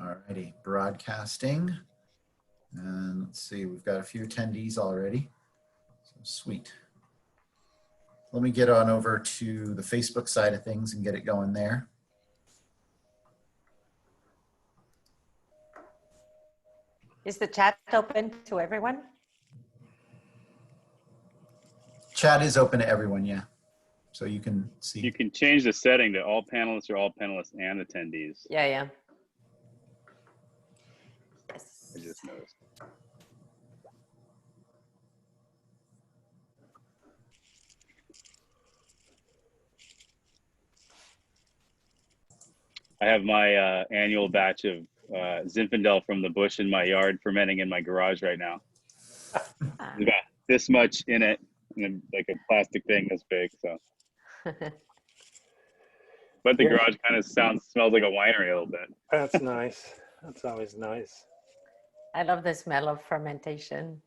Alrighty, broadcasting. And let's see, we've got a few attendees already. So sweet. Let me get on over to the Facebook side of things and get it going there. Is the chat open to everyone? Chat is open to everyone, yeah. So you can see. You can change the setting to all panelists or all panelists and attendees. Yeah, yeah. Yes. I just noticed. I have my annual batch of Zinfandel from the bush in my yard fermenting in my garage right now. There's about this much in it, and like a plastic thing this big. So, but the garage kind of smells like a winery a little bit. That's nice. That's always nice. I love the smell of fermentation.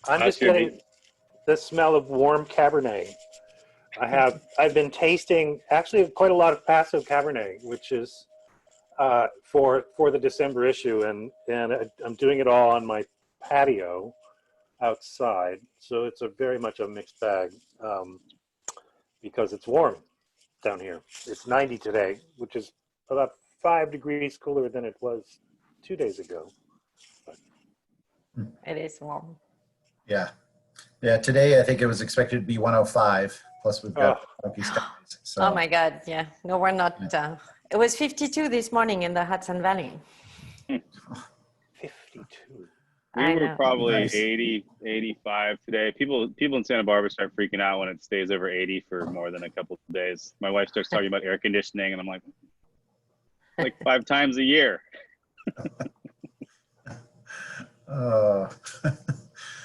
I'm just getting the smell of warm Cabernet. I've been tasting actually quite a lot of Paso Cabernet, which is for the December issue, and I'm doing it all on my patio outside. So it's very much a mixed bag because it's warm down here. It's 90 today, which is about 5 degrees cooler than it was 2 days ago. But It is warm. Yeah. Yeah, today I think it was expected to be 105. Plus we've got funky skies. So. Oh my God, yeah. No, we're not. It was 52 this morning in the Hudson Valley. 52. We were probably Nice. 80, 85 today. People in Santa Barbara start freaking out when it stays over 80 for more than a couple of days. My wife starts talking about air conditioning, and I'm like 5 times a year.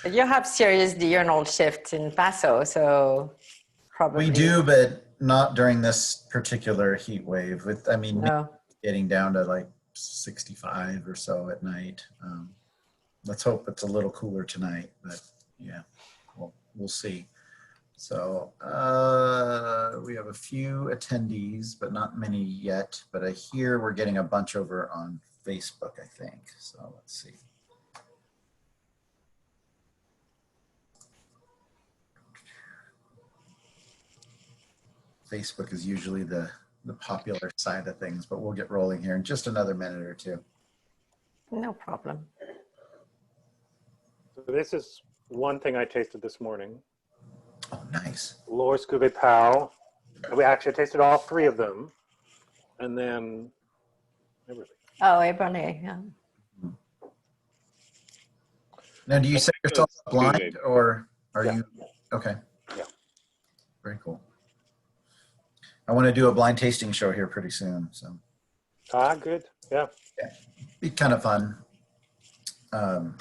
You have serious diurnal shifts in Paso, so probably. We do, but not during this particular heat wave. I mean, No. getting down to like 65 or so at night. Let's hope it's a little cooler tonight, but yeah, we'll see. So we have a few attendees, but not many yet. But I hear we're getting a bunch over on Facebook, I think. So let's see. Facebook is usually the popular side of things, but we'll get rolling here in just another minute or two. No problem. So this is one thing I tasted this morning. Oh, nice. Lourdes Cuvée Pau. We actually tasted all 3 of them. And then everything. Oh, Ebony, yeah. Now, do you set yourself up blind or are you? Okay. Yeah. Very cool. I want to do a blind tasting show here pretty soon. So. Good. Yeah. Yeah. Be kind of fun.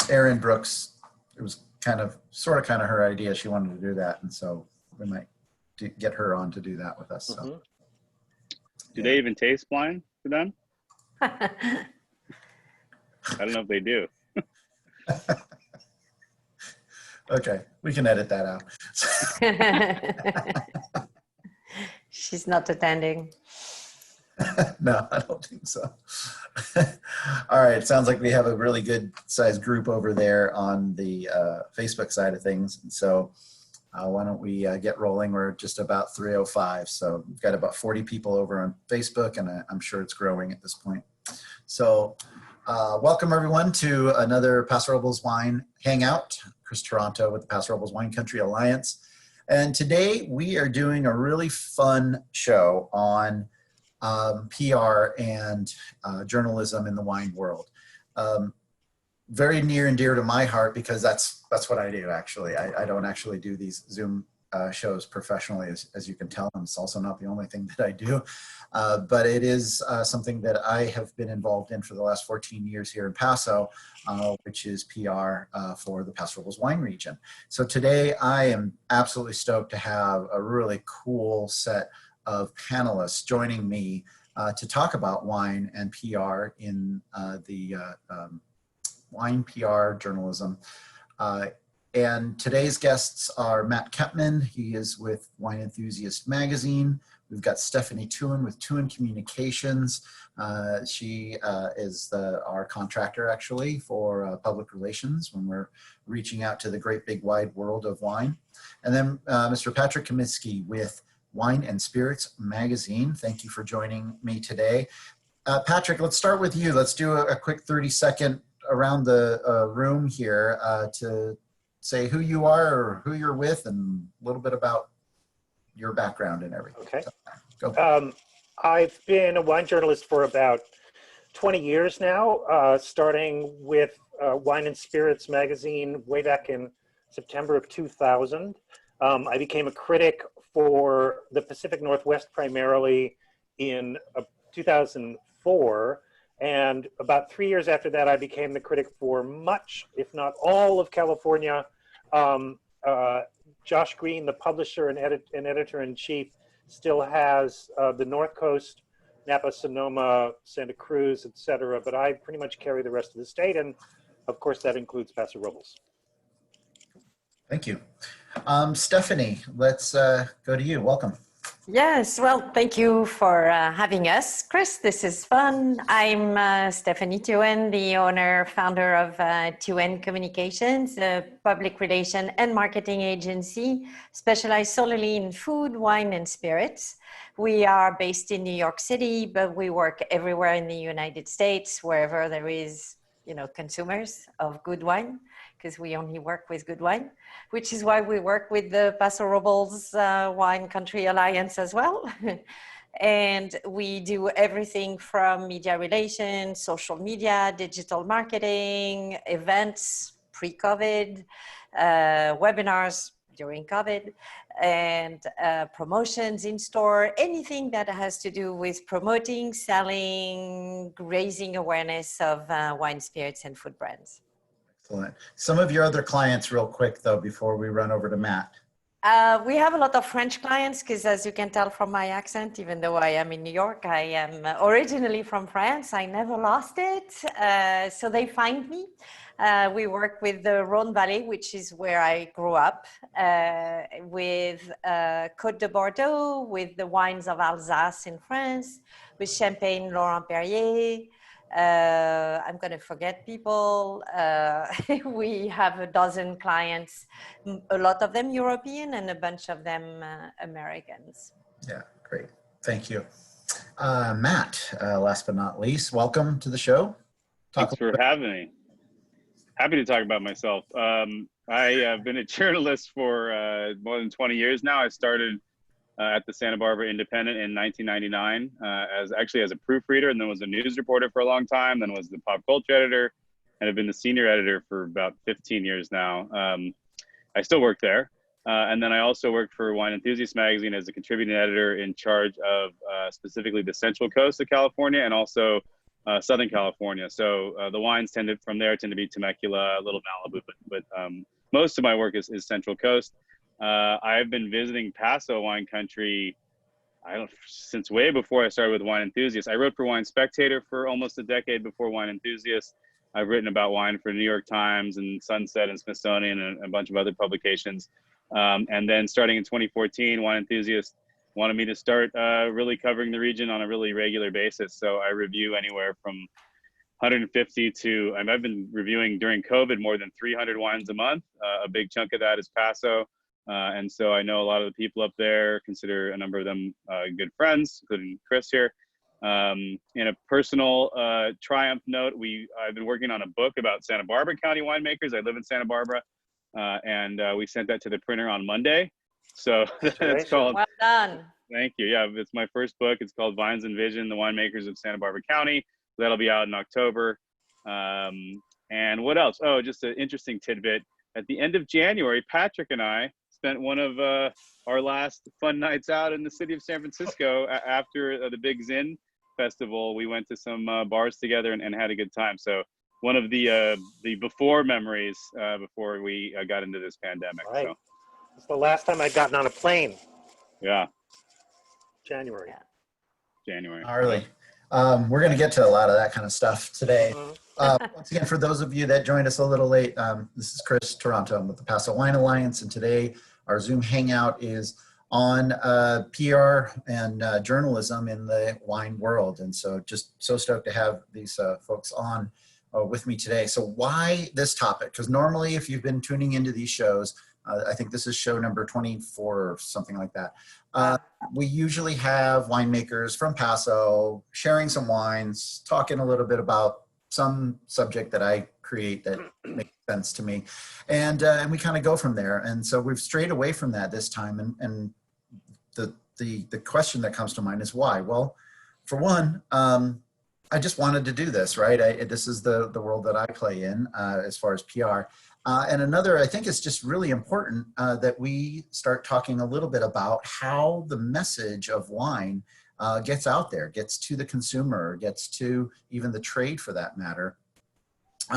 Erin Brooks, it was kind of her idea. She wanted to do that. And so we might get her on to do that with us. So. Do they even taste blind for them? I don't know if they do. Okay, we can edit that out. She's not attending. No, I don't think so. All right, sounds like we have a really good sized group over there on the Facebook side of things. And so why don't we get rolling? We're just about 3:05. So we've got about 40 people over on Facebook, and I'm sure it's growing at this point. So welcome everyone to another Paso Robles Wine Hangout. Chris Toronto with the Paso Robles Wine Country Alliance. And today we are doing a really fun show on PR and journalism in the wine world. Very near and dear to my heart because that's what I do actually. I don't actually do these Zoom shows professionally, as you can tell. And it's also not the only thing that I do, but it is something that I have been involved in for the last 14 years here in Paso, which is PR for the Paso Robles wine region. So today I am absolutely stoked to have a really cool set of panelists joining me to talk about wine and PR in the wine PR journalism. And today's guests are Matt Kettmann. He is with Wine Enthusiast magazine. We've got Stephanie Teuwen with Teuwen Communications. She is our contractor actually for public relations when we're reaching out to the great big wide world of wine. And then Mr. Patrick Comiskey with Wine and Spirits Magazine. Thank you for joining me today. Patrick, let's start with you. Let's do a quick 30-second around the room here to say who you are or who you're with and a little bit about your background and everything. Okay. So, go. I've been a wine journalist for about 20 years now, starting with Wine and Spirits magazine way back in September of 2000. I became a critic for the Pacific Northwest primarily in 2004. And about 3 years after that, I became the critic for much, if not all, of California. Josh Green, the publisher and editor-in-chief, still has the North Coast, Napa, Sonoma, Santa Cruz, etc. But I pretty much carry the rest of the state, and of course that includes Paso Robles. Thank you. Stephanie, let's go to you. Welcome. Yes, well, thank you for having us, Chris. This is fun. I'm Stephanie Teuwen, the owner, founder of Teuwen Communications, a public relation and marketing agency specialized solely in food, wine, and spirits. We are based in New York City, but we work everywhere in the United States, wherever there is, consumers of good wine, because we only work with good wine, which is why we work with the Paso Robles Wine Country Alliance as well. And we do everything from media relations, social media, digital marketing, events, pre-COVID, webinars during COVID, and promotions in store, anything that has to do with promoting, selling, raising awareness of wine, spirits, and food brands. Excellent. Some of your other clients real quick though, before we run over to Matt. We have a lot of French clients because, as you can tell from my accent, even though I am in New York, I am originally from France. I never lost it. So they find me. We work with the Rhone Valley, which is where I grew up, with Côte de Bordeaux, with the wines of Alsace in France, with Champagne Laurent Perrier. I'm going to forget people. We have a dozen clients, a lot of them European and a bunch of them Americans. Yeah, great. Thank you. Matt, last but not least, welcome to the show. Thanks for having me. Happy to talk about myself. I have been a journalist for more than 20 years now. I started at the Santa Barbara Independent in 1999 as a proofreader, and then was a news reporter for a long time, then was the pop culture editor, and have been the senior editor for about 15 years now. I still work there. And then I also worked for Wine Enthusiast magazine as a contributing editor in charge of specifically the Central Coast of California and also Southern California. So the wines from there tend to be Temecula, a little Malibu, but most of my work is Central Coast. I've been visiting Paso wine country, since way before I started with Wine Enthusiast. I wrote for Wine Spectator for almost a decade before Wine Enthusiast. I've written about wine for New York Times and Sunset and Smithsonian and a bunch of other publications. And then starting in 2014, Wine Enthusiast wanted me to start really covering the region on a really regular basis. So I review anywhere from 150 to, I've been reviewing during COVID more than 300 wines a month. A big chunk of that is Paso. And so I know a lot of the people up there, consider a number of them good friends, including Chris here. In a personal triumph note, I've been working on a book about Santa Barbara County winemakers. I live in Santa Barbara, and we sent that to the printer on Monday. So it's called. Well done. Thank you. Yeah, it's my first book. It's called Vines and Vision: The Winemakers of Santa Barbara County. That'll be out in October. And what else? Oh, just an interesting tidbit. At the end of January, Patrick and I spent one of our last fun nights out in the city of San Francisco after the Big Zin Festival. We went to some bars together and had a good time. So one of the before memories before we got into this pandemic. Right. So. It's the last time I'd gotten on a plane. Yeah. January. January. Gnarly. We're going to get to a lot of that kind of stuff today. Once again, for those of you that joined us a little late, this is Chris Toronto. I'm with the Paso Wine Alliance, and today our Zoom Hangout is on PR and journalism in the wine world. And so just so stoked to have these folks on with me today. So why this topic? Because normally if you've been tuning into these shows, I think this is show number 24 or something like that. We usually have winemakers from Paso sharing some wines, talking a little bit about some subject that I create that makes sense to me. And we kind of go from there. And so we've strayed away from that this time. And the question that comes to mind is why? Well, for one, I just wanted to do this, right? This is the world that I play in as far as PR. And another, I think it's just really important that we start talking a little bit about how the message of wine gets out there, gets to the consumer, gets to even the trade for that matter,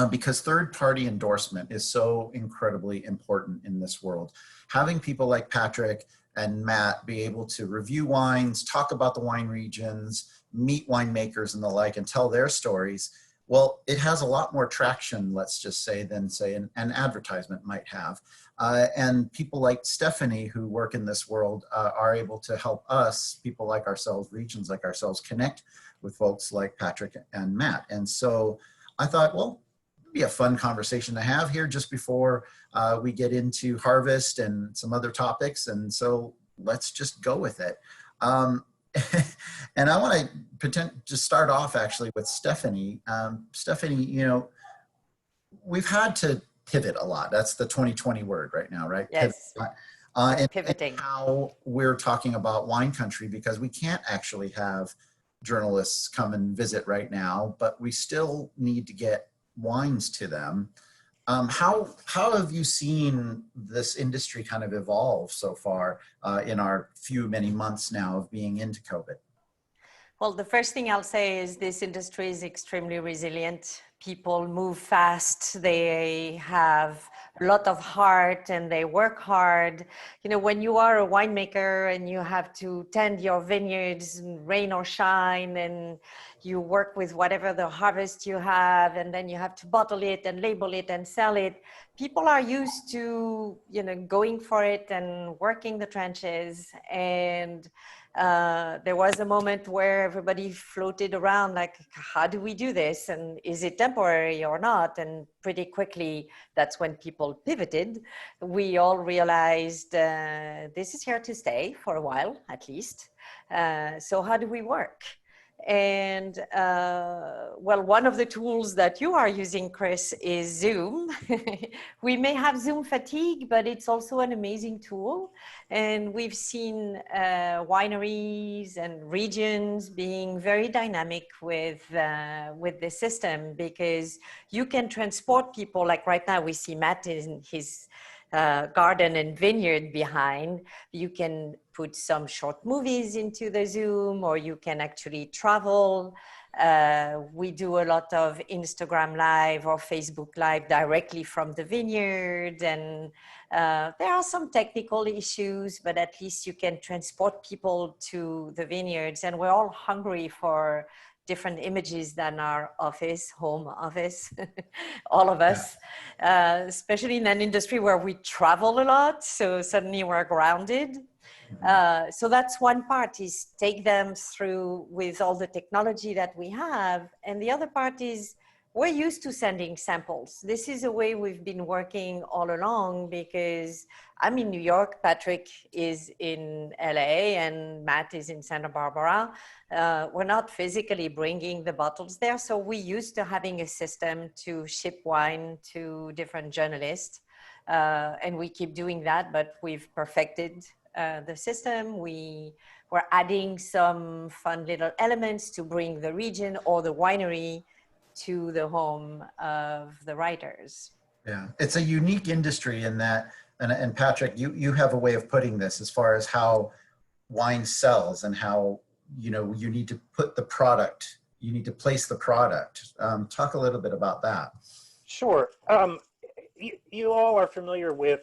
because third-party endorsement is so incredibly important in this world. Having people like Patrick and Matt be able to review wines, talk about the wine regions, meet winemakers and the like, and tell their stories, well, it has a lot more traction, let's just say, than say an advertisement might have. And people like Stephanie who work in this world are able to help us, people like ourselves, regions like ourselves, connect with folks like Patrick and Matt. And so I thought, well, it'd be a fun conversation to have here just before we get into harvest and some other topics. And so let's just go with it. And I want to just start off actually with Stephanie. Stephanie, you know, we've had to pivot a lot. That's the 2020 word right now, right? Yes. And Pivoting. how we're talking about wine country, because we can't actually have journalists come and visit right now, but we still need to get wines to them. How have you seen this industry kind of evolve so far in our many months now of being into COVID? Well, the first thing I'll say is this industry is extremely resilient. People move fast. They have a lot of heart and they work hard. You know, when you are a winemaker and you have to tend your vineyards, rain or shine, and you work with whatever the harvest you have, and then you have to bottle it and label it and sell it. People are used to, you know, going for it and working the trenches. And there was a moment where everybody floated around like, how do we do this? And is it temporary or not? And pretty quickly, that's when people pivoted. We all realized this is here to stay for a while, at least. So how do we work? And well, one of the tools that you are using, Chris, is Zoom. We may have Zoom fatigue, but it's also an amazing tool. And we've seen wineries and regions being very dynamic with the system, because you can transport people. Like right now, we see Matt in his garden and vineyard behind. You can put some short movies into the Zoom, or you can actually travel. We do a lot of Instagram Live or Facebook Live directly from the vineyard. And there are some technical issues, but at least you can transport people to the vineyards. And we're all hungry for different images than our office, home office, all of us, especially in an industry where we travel a lot. So suddenly we're grounded. So that's one part, is take them through with all the technology that we have. And the other part is we're used to sending samples. This is a way we've been working all along, because I'm in New York, Patrick is in LA, and Matt is in Santa Barbara. We're not physically bringing the bottles there. So we're used to having a system to ship wine to different journalists. And we keep doing that, but we've perfected the system. We're adding some fun little elements to bring the region or the winery to the home of the writers. Yeah, it's a unique industry in that, and Patrick, you have a way of putting this as far as how wine sells and how, you know, you need to put the product, you need to place the product. Talk a little bit about that. Sure. You all are familiar with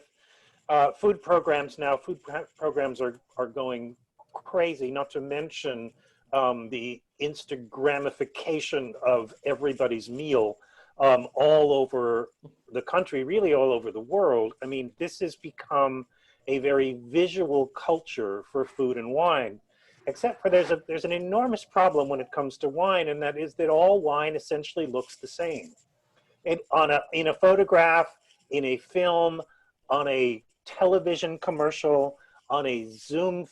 food programs now. Food programs are going crazy, not to mention the Instagramification of everybody's meal all over the country, really all over the world. I mean, this has become a very visual culture for food and wine, except for there's an enormous problem when it comes to wine, and that is that all wine essentially looks the same. In a photograph, in a film, on a television commercial, on a Zoom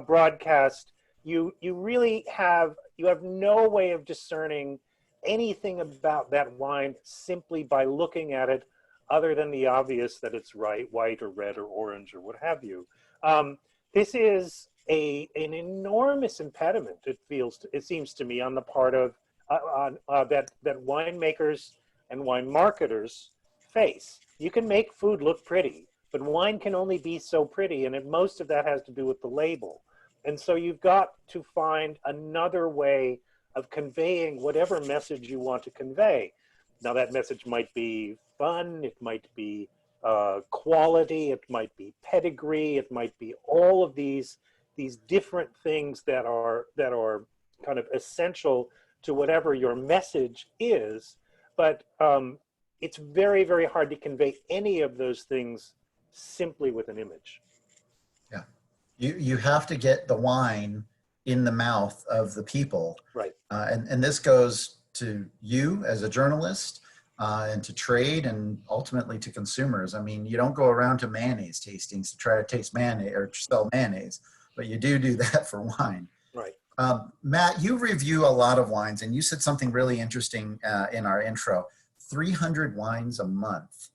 broadcast, you really have no way of discerning anything about that wine simply by looking at it, other than the obvious that it's white or red or orange or what have you. This is an enormous impediment. It seems to me on the part of that winemakers and wine marketers face. You can make food look pretty, but wine can only be so pretty, and most of that has to do with the label. And so you've got to find another way of conveying whatever message you want to convey. Now that message might be fun, it might be quality, it might be pedigree, it might be all of these different things that are kind of essential to whatever your message is. But it's very, very hard to convey any of those things simply with an image. Yeah, you have to get the wine in the mouth of the people. Right. And this goes to you as a journalist, and to trade, and ultimately to consumers. I mean, you don't go around to mayonnaise tastings to try to taste mayonnaise or sell mayonnaise, but you do that for wine. Right. Matt, you review a lot of wines, and you said something really interesting in our intro, 300 wines a month.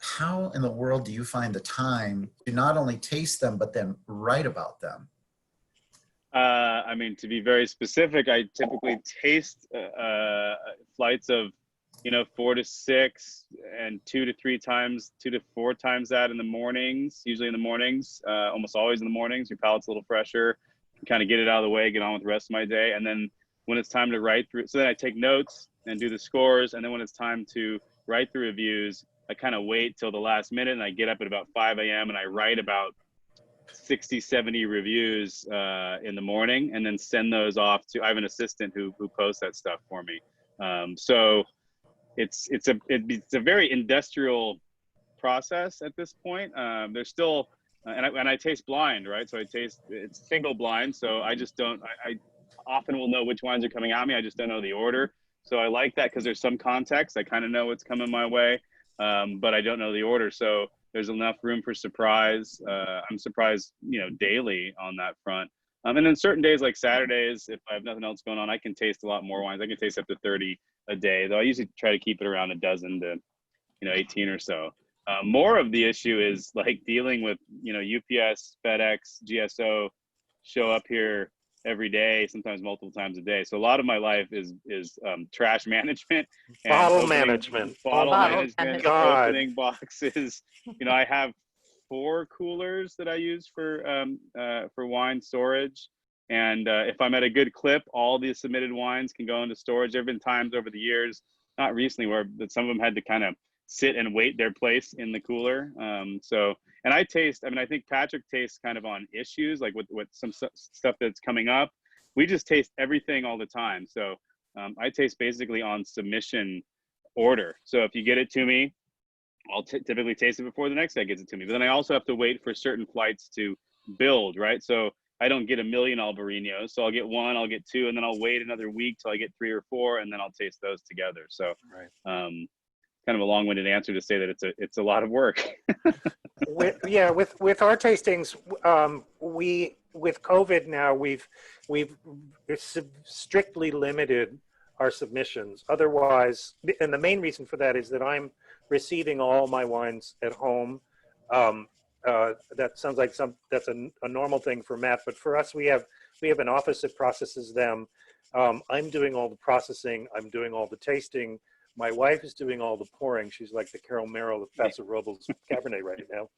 How in the world do you find the time to not only taste them, but then write about them? I mean, to be very specific, I typically taste flights of 4 to 6 and 2 to 4 times that in the mornings, usually in the mornings, almost always in the mornings. Your palate's a little fresher, kind of get it out of the way, get on with the rest of my day. And then when it's time to write through, so then I take notes and do the scores. And then when it's time to write the reviews, I kind of wait till the last minute, and I get up at about 5 a.m. and I write about 60, 70 reviews in the morning, and then send those off to, I have an assistant who posts that stuff for me. So it's a very industrial process at this point. There's still, and I taste blind, right? So it's single blind. So I just don't, I often will know which wines are coming at me. I just don't know the order. So I like that because there's some context. I kind of know what's coming my way, but I don't know the order. So there's enough room for surprise. I'm surprised, daily on that front. And then certain days like Saturdays, if I have nothing else going on, I can taste a lot more wines. I can taste up to 30 a day, though I usually try to keep it around a dozen to, 18 or so. More of the issue is like dealing with, UPS, FedEx, GSO show up here every day, sometimes multiple times a day. So a lot of my life is trash management, and bottle management, opening boxes. I have 4 coolers that I use for wine storage. And if I'm at a good clip, all the submitted wines can go into storage. There have been times over the years, not recently, where some of them had to kind of sit and wait their place in the cooler. And I think Patrick tastes kind of on issues, like with some stuff that's coming up. We just taste everything all the time. So I taste basically on submission order. So if you get it to me, I'll typically taste it before the next guy gets it to me. But then I also have to wait for certain flights to build, right? So I don't get a million Albariños. So I'll get 1, I'll get 2, and then I'll wait another week till I get 3 or 4, and then I'll taste those together. So kind of a long-winded answer to say that it's a lot of work. with our tastings, with COVID now, we've strictly limited our submissions. Otherwise, and the main reason for that is that I'm receiving all my wines at home. That sounds like that's a normal thing for Matt, but for us, we have an office that processes them. I'm doing all the processing. I'm doing all the tasting. My wife is doing all the pouring. She's like the Carol Merrill of Paso Robles Cabernet right now.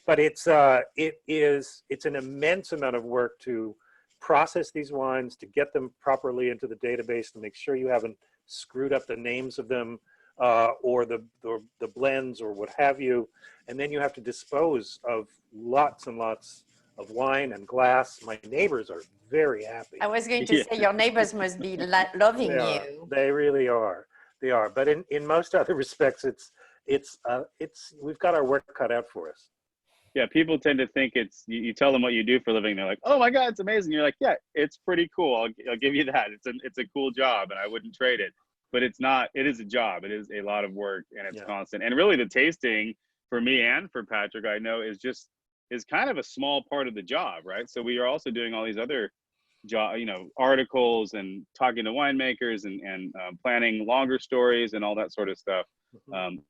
But it's an immense amount of work to process these wines, to get them properly into the database, to make sure you haven't screwed up the names of them or the blends or what have you. And then you have to dispose of lots and lots of wine and glass. My neighbors are very happy. I was going to say your neighbors must be loving you. They really are. They are. But in most other respects, it's we've got our work cut out for us. Yeah, people tend to think it's, you tell them what you do for a living, they're like, oh my God, it's amazing. You're like, yeah, it's pretty cool. I'll give you that. It's a cool job and I wouldn't trade it. But it's not, it is a job. It is a lot of work and it's constant. And really the tasting for me and for Patrick, I know is kind of a small part of the job, right? So we are also doing all these other articles and talking to winemakers and planning longer stories and all that sort of stuff.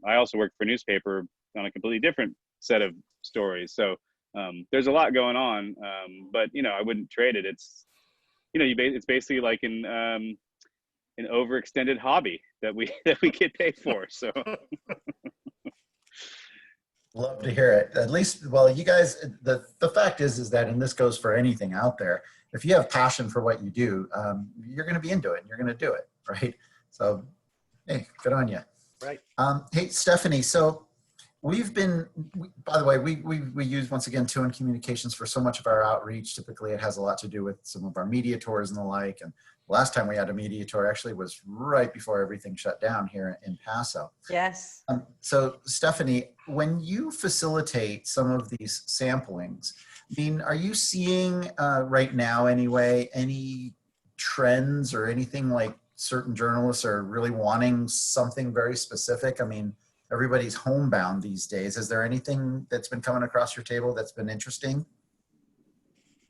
I also work for a newspaper on a completely different set of stories. So there's a lot going on, but I wouldn't trade it. It's it's basically like an overextended hobby that we get paid for. So Love to hear it. At least, well, you guys, the fact is that, and this goes for anything out there, if you have passion for what you do, you're going to be into it and you're going to do it, right? So, hey, good on you. Right. Hey, Stephanie, so by the way, we use, once again, Teuwen Communications for so much of our outreach. Typically, it has a lot to do with some of our media tours and the like. And the last time we had a media tour actually was right before everything shut down here in Paso. Yes. So, Stephanie, when you facilitate some of these samplings, I mean, are you seeing right now anyway, any trends or anything like certain journalists are really wanting something very specific? I mean, everybody's homebound these days. Is there anything that's been coming across your table that's been interesting?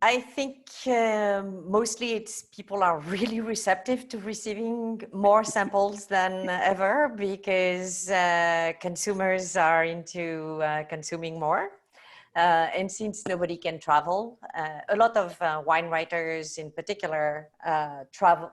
I think mostly it's people are really receptive to receiving more samples than ever because consumers are into consuming more. And since nobody can travel, a lot of wine writers in particular, travel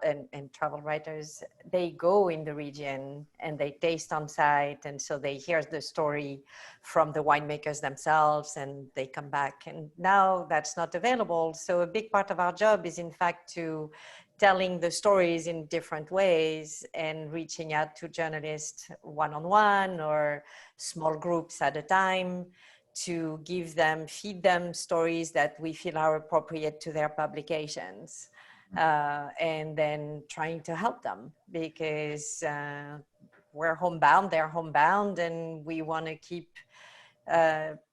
writers, they go in the region and they taste on site. And so they hear the story from the winemakers themselves and they come back. And now that's not available. So a big part of our job is in fact to telling the stories in different ways and reaching out to journalists one-on-one or small groups at a time, to feed them stories that we feel are appropriate to their publications. And then trying to help them because we're homebound, they're homebound, and we want to keep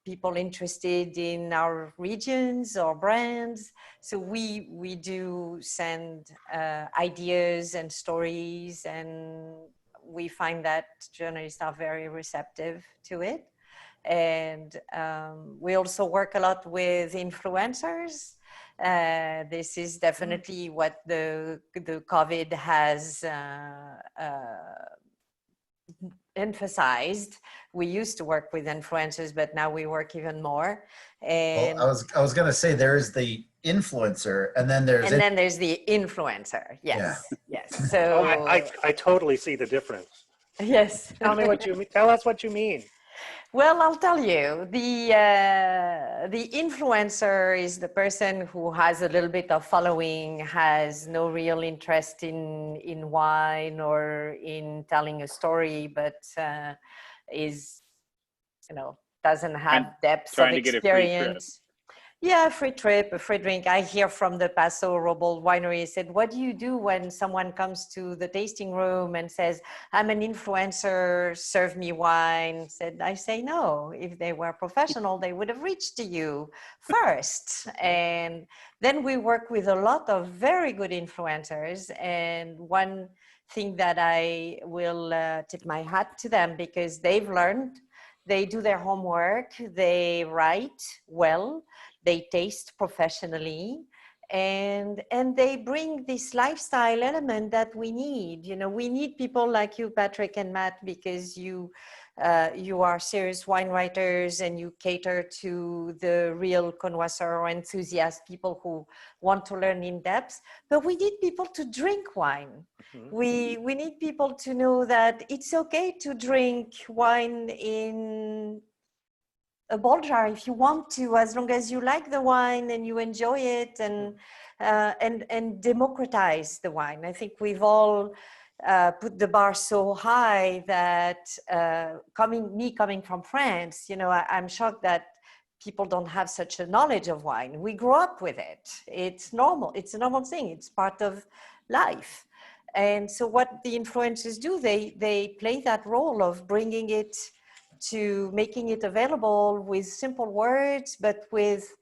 people interested in our regions or brands. So we do send ideas and stories, and we find that journalists are very receptive to it. And we also work a lot with influencers. This is definitely what the COVID has emphasized. We used to work with influencers, but now we work even more. And well, I was going to say there is the influencer, and then there's the influencer. Yes, yeah. Yes. So I totally see the difference. Yes. Tell me what you mean. Tell us what you mean. Well, I'll tell you, the influencer is the person who has a little bit of following, has no real interest in wine or in telling a story, but is, doesn't have depth of experience. Yeah, a free trip, a free drink. I hear from the Paso Roble Winery, said, what do you do when someone comes to the tasting room and says, I'm an influencer, serve me wine? I say, no. If they were professional, they would have reached to you first. And then we work with a lot of very good influencers. And one thing that I will tip my hat to them, because they've learned, they do their homework, they write well, they taste professionally, and they bring this lifestyle element that we need. We need people like you, Patrick and Matt, because you are serious wine writers and you cater to the real connoisseur or enthusiast, people who want to learn in depth. But we need people to drink wine. Mm-hmm. We need people to know that it's okay to drink wine in a ball jar if you want to, as long as you like the wine and you enjoy it, and democratize the wine. I think we've all put the bar so high that coming from France, I'm shocked that people don't have such a knowledge of wine. We grew up with it. It's normal. It's a normal thing. It's part of life. And so what the influencers do, they play that role of bringing it to making it available with simple words, but with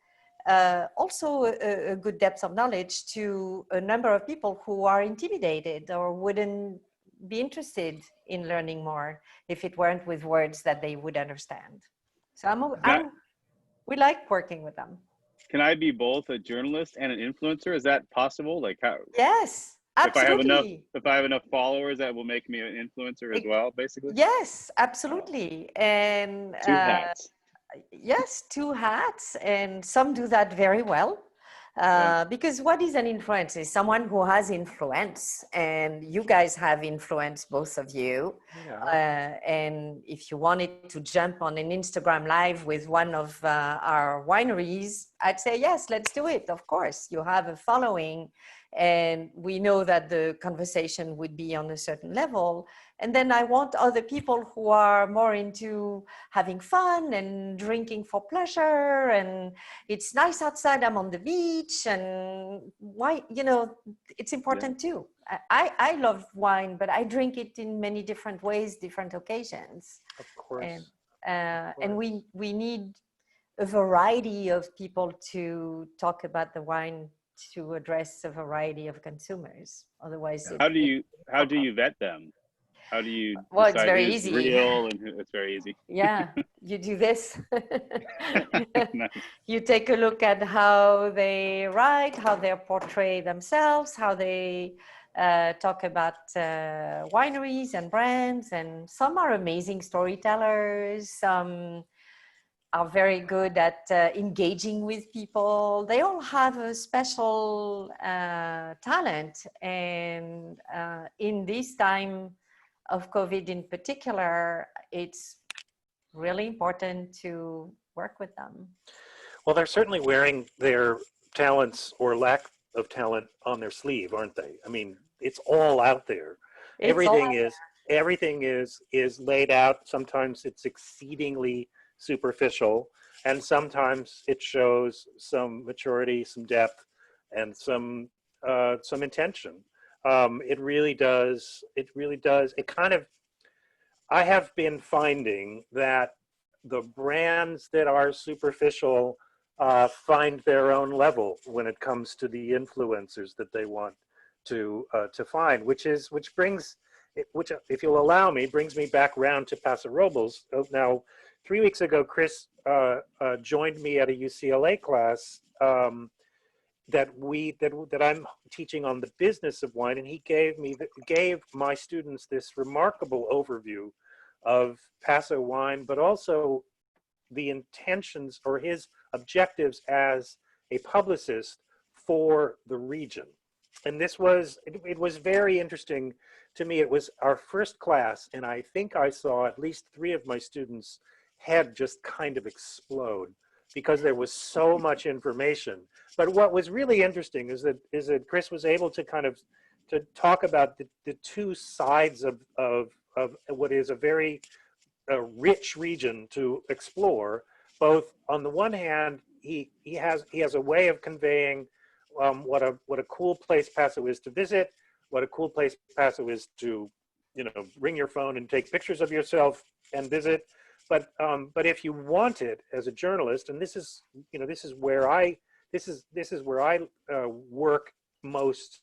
also a good depth of knowledge to a number of people who are intimidated or wouldn't be interested in learning more if it weren't with words that they would understand. So we like working with them. Can I be both a journalist and an influencer? Is that possible? Like how? Yes, absolutely. If I have enough followers, that will make me an influencer as well, basically. Yes, absolutely. And Two hats. yes, two hats, and some do that very well. Because what is an influence is someone who has influence, and you guys have influence, both of you. Yeah. And if you wanted to jump on an Instagram live with one of our wineries, I'd say, yes, let's do it. Of course, you have a following, and we know that the conversation would be on a certain level. And then I want other people who are more into having fun and drinking for pleasure, and it's nice outside, I'm on the beach, and why, it's important too. I love wine, but I drink it in many different ways, different occasions. Of course. And we need a variety of people to talk about the wine, to address a variety of consumers. Otherwise, How do you vet them? How do you well, it's decide very who's easy. real and it's very easy? Yeah, you do this. Nice. You take a look at how they write, how they portray themselves, how they talk about wineries and brands. And some are amazing storytellers. Some are very good at engaging with people. They all have a special talent. And in this time of COVID in particular, it's really important to work with them. Well, they're certainly wearing their talents or lack of talent on their sleeve, aren't they? I mean, it's all out there. Everything is laid out. Sometimes it's exceedingly superficial, and sometimes it shows some maturity, some depth, and some intention. It really does. It kind of. I have been finding that the brands that are superficial find their own level when it comes to the influencers that they want to find, which, if you'll allow me, brings me back round to Paso Robles. Now, 3 weeks ago, Chris joined me at a UCLA class that I'm teaching on the business of wine, and he gave my students this remarkable overview of Paso wine, but also the intentions or his objectives as a publicist for the region. And it was very interesting to me. It was our first class, and I think I saw at least 3 of my students' head just kind of explode because there was so much information. But what was really interesting is that Chris was able to kind of to talk about the two sides of what is a very rich region to explore. Both on the one hand, he has a way of conveying what a cool place Paso is to visit, what a cool place Paso is to, bring your phone and take pictures of yourself and visit. But if you want it as a journalist, and this is where I work most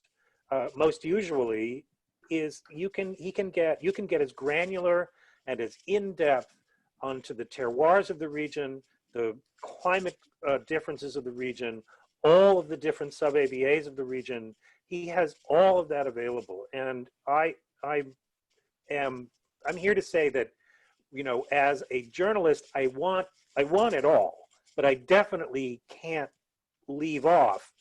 usually, is you can get as granular and as in-depth onto the terroirs of the region, the climate differences of the region, all of the different sub-ABAs of the region. He has all of that available, and I'm here to say that, as a journalist, I want it all, but I definitely can't leave off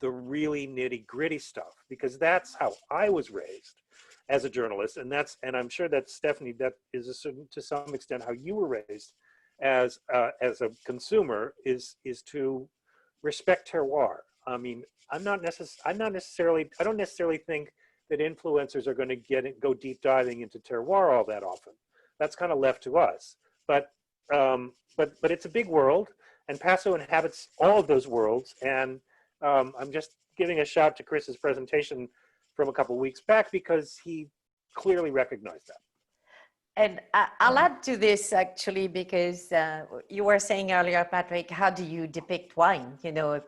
the really nitty-gritty stuff, because that's how I was raised as a journalist, and I'm sure that Stephanie, that is to some extent how you were raised as a consumer, is to respect terroir. I mean, I don't necessarily think that influencers are going to go deep diving into terroir all that often. That's kind of left to us. But it's a big world, and Paso inhabits all of those worlds. And I'm just giving a shout to Chris's presentation from a couple weeks back, because he clearly recognized that. And I'll add to this actually, because you were saying earlier, Patrick, how do you depict wine? You know,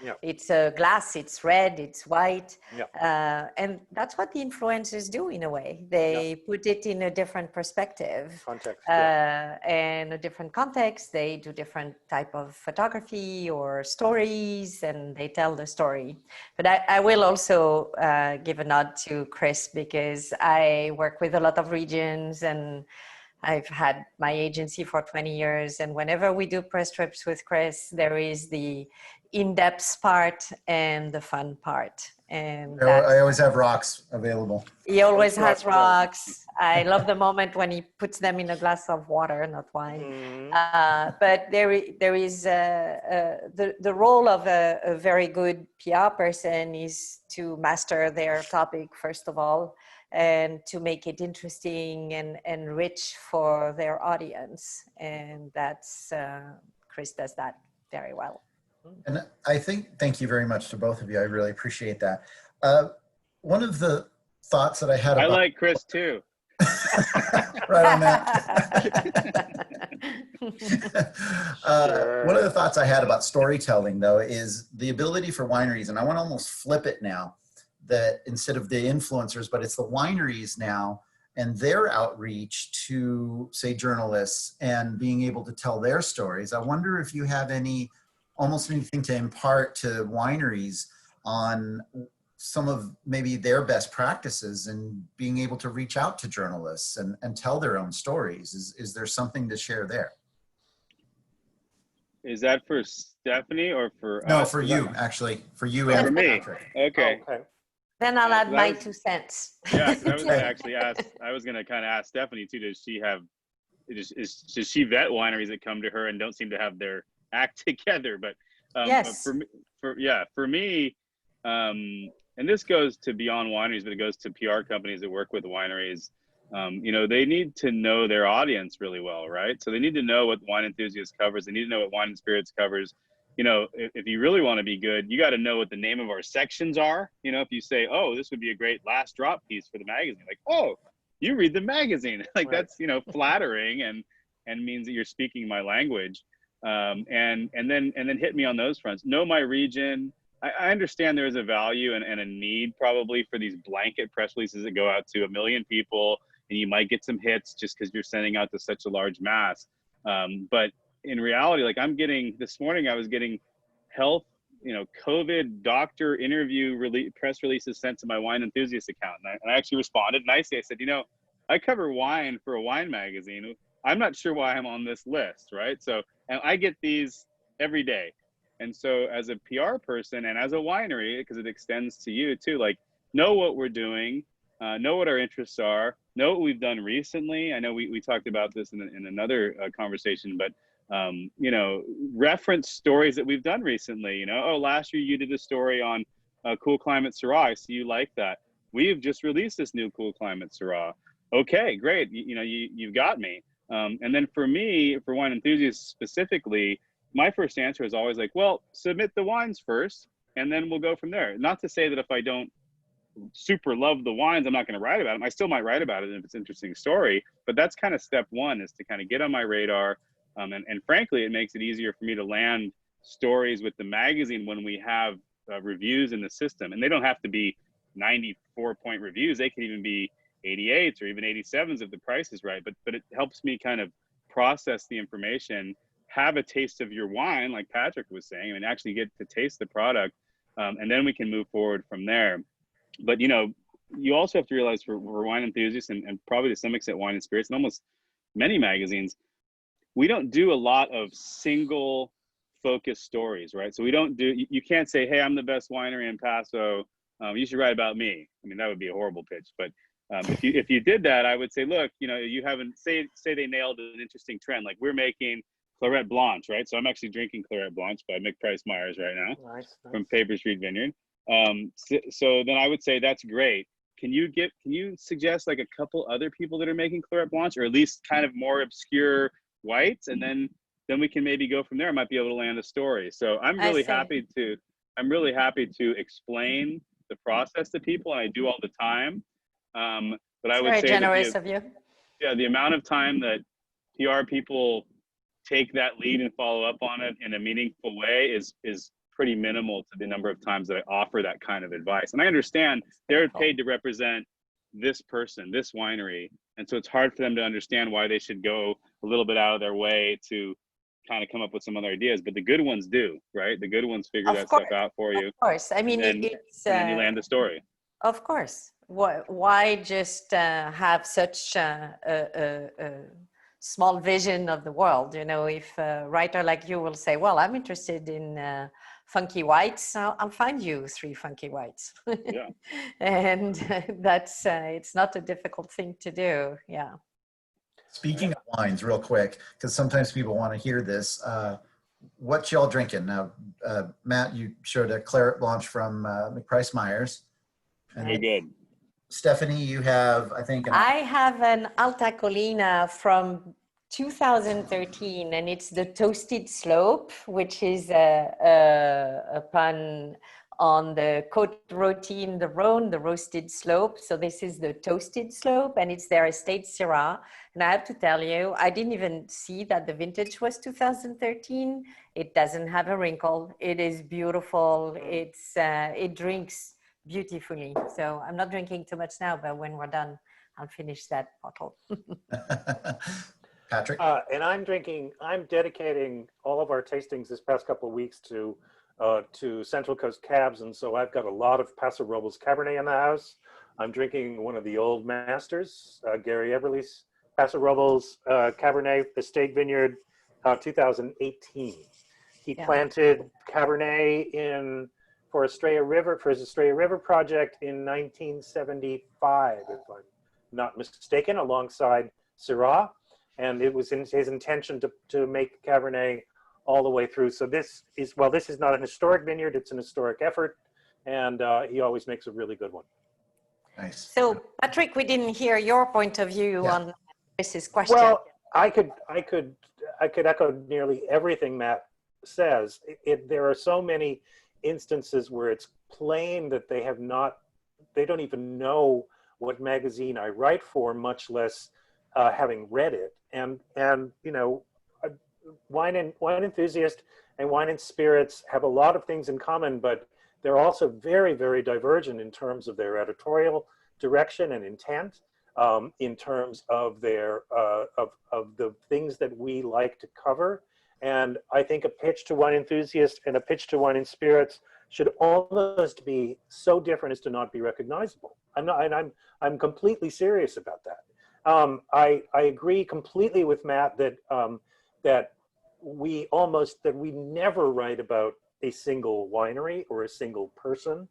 Yeah. it's a glass, it's red, it's white. Yeah. And that's what the influencers do in a way. They put it in a different perspective. Context. And a different context. They do different type of photography or stories, and they tell the story. But I will also give a nod to Chris, because I work with a lot of regions, and I've had my agency for 20 years. And whenever we do press trips with Chris, there is the in-depth part and the fun part. And I always have rocks available. he always Those has rocks rocks. I love the moment when he puts them in a glass of water, not wine. But there is the role of a very good PR person is to master their topic, first of all, and to make it interesting and rich for their audience. And that's, Chris does that very well. And I think, thank you very much to both of you. I really appreciate that. One of the thoughts that I had about— I like Chris too. Right on that. One of the thoughts I had about storytelling, though, is the ability for wineries, and I want to almost flip it now, that instead of the influencers, but it's the wineries now and their outreach to, say, journalists and being able to tell their stories. I wonder if you have almost anything to impart to wineries on some of maybe their best practices and being able to reach out to journalists and tell their own stories. Is there something to share there? Is that for Stephanie or for No, us? for you, actually. For you Oh, and for me. Patrick. Okay. Okay. Then I'll add that my was- 2 cents. Yeah, 'cause I was going to actually ask. I was going to kind of ask Stephanie too. Does she have? Does she vet wineries that come to her and don't seem to have their act together? But Yes. for me, and this goes to beyond wineries, but it goes to PR companies that work with wineries. You know, they need to know their audience really well, right? So they need to know what Wine Enthusiast covers. They need to know what Wine and Spirits covers. You know, if you really want to be good, you got to know what the name of our sections are. You know, if you say, oh, this would be a great last drop piece for the magazine, like, oh, you read the magazine. Like, Right. that's, you know, flattering and means that you're speaking my language. And then hit me on those fronts. Know my region. I understand there's a value and a need probably for these blanket press releases that go out to 1 million people, and you might get some hits just because you're sending out to such a large mass. But in reality, like this morning, I was getting health, you know, COVID doctor interview press releases sent to my Wine Enthusiast account. And I actually responded nicely. I said, you know, I cover wine for a wine magazine. I'm not sure why I'm on this list, right? So, and I get these every day. And so as a PR person and as a winery, because it extends to you too, like, know what we're doing, know what our interests are, know what we've done recently. I know we talked about this in another conversation, but you know, reference stories that we've done recently. You know, oh, last year you did a story on Cool Climate Syrah. I see you like that. We've just released this new Cool Climate Syrah. Okay, great. You know, you've got me. And then for me, for Wine Enthusiasts specifically, my first answer is always like, well, submit the wines first, and then we'll go from there. Not to say that if I don't super love the wines, I'm not going to write about them. I still might write about it if it's an interesting story, but that's kind of step one, is to kind of get on my radar. And frankly, it makes it easier for me to land stories with the magazine when we have reviews in the system. And they don't have to be 94-point reviews. They can even be 88s or even 87s if the price is right. But it helps me kind of process the information, have a taste of your wine, like Patrick was saying, and actually get to taste the product. And then we can move forward from there. But, you know, you also have to realize for Wine Enthusiasts and probably to some extent Wine and Spirits and almost many magazines, we don't do a lot of single focus stories, right? So we don't do, you can't say, hey, I'm the best winery in Paso. You should write about me. I mean, that would be a horrible pitch. But if you did that, I would say, look, you know, you haven't, say they nailed an interesting trend. Like, we're making Claret Blanche, right? So I'm actually drinking Claret Blanche by Mick Price Myers right now. Nice. From Paper Street Vineyard. So then I would say that's great. Can you suggest like a couple other people that are making Claret Blanche, or at least kind of more obscure whites, and then we can maybe go from there. I might be able to land a story. So I'm really happy to explain the process to people, and I do all the time. But I would say very generous of you. Yeah, the amount of time that PR people take that lead and follow up on it in a meaningful way is pretty minimal to the number of times that I offer that kind of advice. And I understand they're paid to represent this person, this winery. And so it's hard for them to understand why they should go a little bit out of their way to kind of come up with some other ideas. But the good ones do, right? The good ones figure that stuff out for you. Of course. I mean, and then you land the story. Of course. Why just have such a small vision of the world? You know, if a writer like you will say, well, I'm interested in funky whites, I'll find you 3 funky whites. Yeah. And that's, it's not a difficult thing to do. Yeah. Speaking of wines, real quick, because sometimes people want to hear this. What y'all drinking now? Matt, you showed a Claret Blanche from McPrice Myers. Very good. Stephanie, you have, I think, I have an Alta Colina from 2013, and it's the Toasted Slope, which is a pun on the Côte Rôtie in the Rhône, the roasted slope. So this is the Toasted Slope, and it's their estate Syrah. And I have to tell you, I didn't even see that the vintage was 2013. It doesn't have a wrinkle. It is beautiful. It drinks beautifully. So I'm not drinking too much now, but when we're done, I'll finish that bottle. Patrick? And I'm dedicating all of our tastings this past couple of weeks to Central Coast cabs. And so I've got a lot of Paso Robles Cabernet in the house. I'm drinking one of the old masters, Gary Everly's Paso Robles Cabernet Estate Vineyard 2018. He planted Cabernet for his Estrella River project in 1975, if I'm not mistaken, alongside Syrah. And it was his intention to make Cabernet all the way through. So this is not an historic vineyard, it's an historic effort. And he always makes a really good one. Nice. So Patrick, we didn't hear your point of view on Chris's question. Well, I could echo nearly everything Matt says. There are so many instances where it's plain that they don't even know what magazine I write for, much less having read it. And you know, Wine Enthusiast and Wine and Spirits have a lot of things in common, but they're also very, very divergent in terms of their editorial direction and intent, in terms of their of the things that we like to cover. And I think a pitch to Wine Enthusiast and a pitch to Wine and Spirits should almost be so different as to not be recognizable. I'm completely serious about that. I agree completely with Matt that we never write about a single winery or a single person.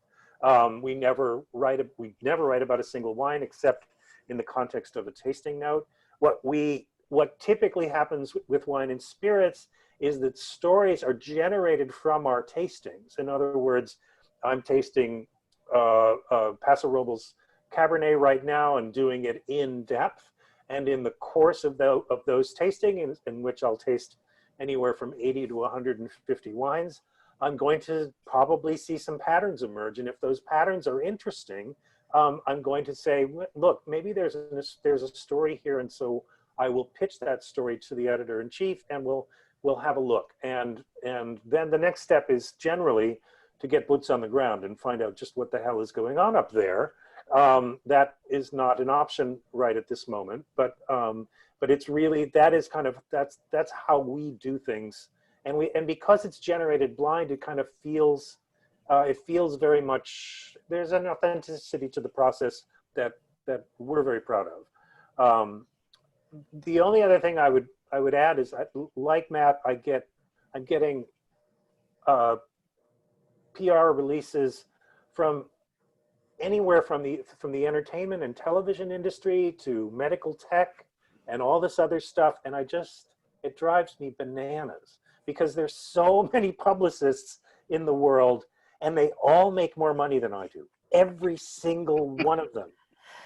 We never write about a single wine except in the context of a tasting note. What typically happens with Wine and Spirits is that stories are generated from our tastings. In other words, I'm tasting Paso Robles Cabernet right now and doing it in depth. And in the course of those tastings, in which I'll taste anywhere from 80 to 150 wines, I'm going to probably see some patterns emerge. And if those patterns are interesting, I'm going to say, look, maybe there's a story here. And so I will pitch that story to the editor-in-chief and we'll have a look. And then the next step is generally to get boots on the ground and find out just what the hell is going on up there. That is not an option right at this moment, but it's really, that's how we do things. And because it's generated blind, it kind of feels, it feels very much, there's an authenticity to the process that we're very proud of. The only other thing I would add is, like Matt, I'm getting PR releases from anywhere from the entertainment and television industry to medical tech and all this other stuff. And it drives me bananas because there's so many publicists in the world and they all make more money than I do. Every single one of them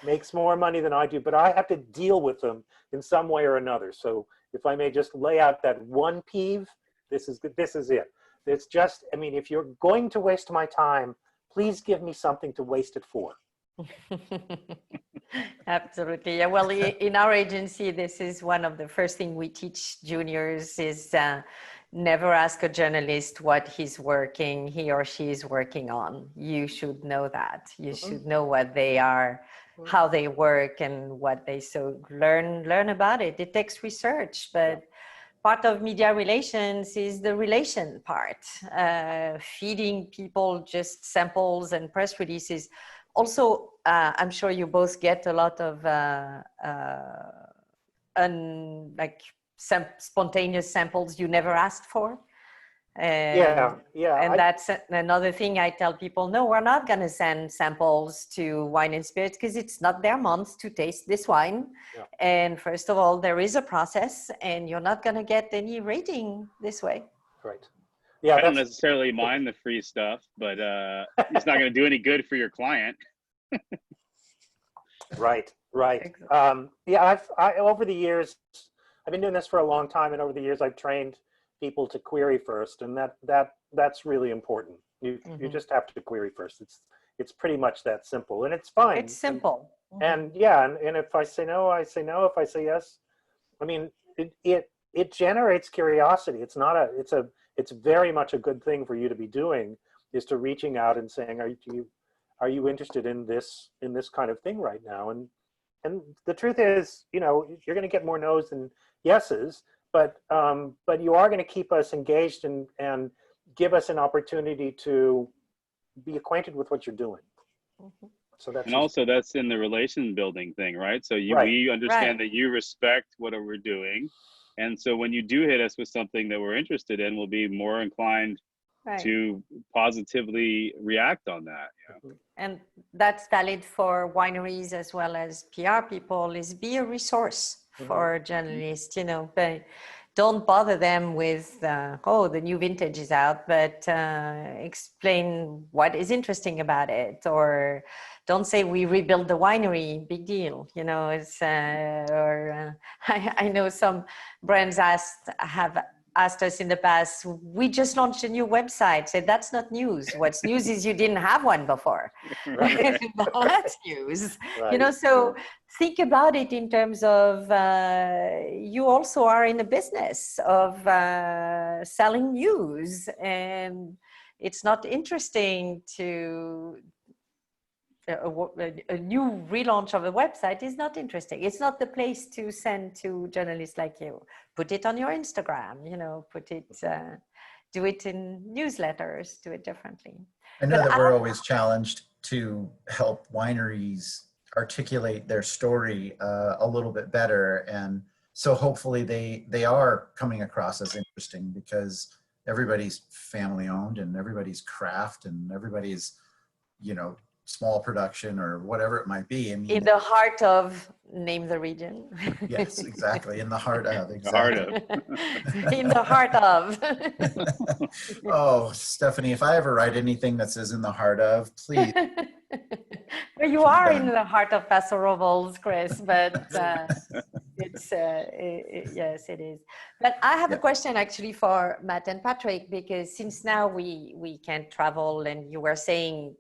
makes more money than I do, but I have to deal with them in some way or another. So if I may just lay out that one peeve, this is it. It's just, I mean, if you're going to waste my time, please give me something to waste it for. Absolutely. Yeah. Well, in our agency, this is one of the first thing we teach juniors is never ask a journalist what he or she is working on. You should know that. You should know what they are, how they work, and what they learn about it. It takes research, but part of media relations is the relation part. Feeding people just samples and press releases. Also, I'm sure you both get a lot of spontaneous samples you never asked for. Yeah. And that's another thing I tell people, no, we're not going to send samples to Wine and Spirits because it's not their month to taste this wine. Yeah. And first of all, there is a process and you're not going to get any rating this way. Right. Yeah, I don't necessarily mind the free stuff, but it's not going to do any good for your client. Right. Exactly. Yeah, I over the years, I've been doing this for a long time, and over the years, I've trained people to query first, and that's really important. You just have to query first. It's pretty much that simple, and it's fine. It's simple. And yeah, and if I say no, I say no. If I say yes, I mean it generates curiosity. It's very much a good thing for you to be doing, is to reaching out and saying, are you interested in this kind of thing right now? And the truth is, you're going to get more no's than yeses, but you are going to keep us engaged and give us an opportunity to be acquainted with what you're doing. So that's in the relation building thing, right? So we understand that you respect what we're doing. And so when you do hit us with something that we're interested in, we'll be more inclined to positively react on that. Yeah. And that's valid for wineries as well as PR people, is be a resource for journalists, but don't bother them with, the new vintage is out, but explain what is interesting about it. Or don't say we rebuild the winery, big deal. I know some brands have asked us in the past, we just launched a new website. Said, that's not news. What's news is you didn't have one before. That's news. Right. So think about it in terms of you also are in a business of selling news, and it's not interesting to a new relaunch of a website is not interesting. It's not the place to send to journalists like you. Put it on your Instagram, do it in newsletters, do it differently. I know that we're always challenged to help wineries articulate their story a little bit better. And so hopefully they are coming across as interesting, because everybody's family owned and everybody's craft and everybody's, small production or whatever it might be. I mean, in the heart of, name the region. Yes, exactly. In the heart of. Exactly. In the heart of. Oh, Stephanie, if I ever write anything that says in the heart of, please. Well, you are in the heart of Paso Robles, Chris, but it's yes, it is. But I have a question actually for Matt and Patrick, because since now we can't travel, and you were saying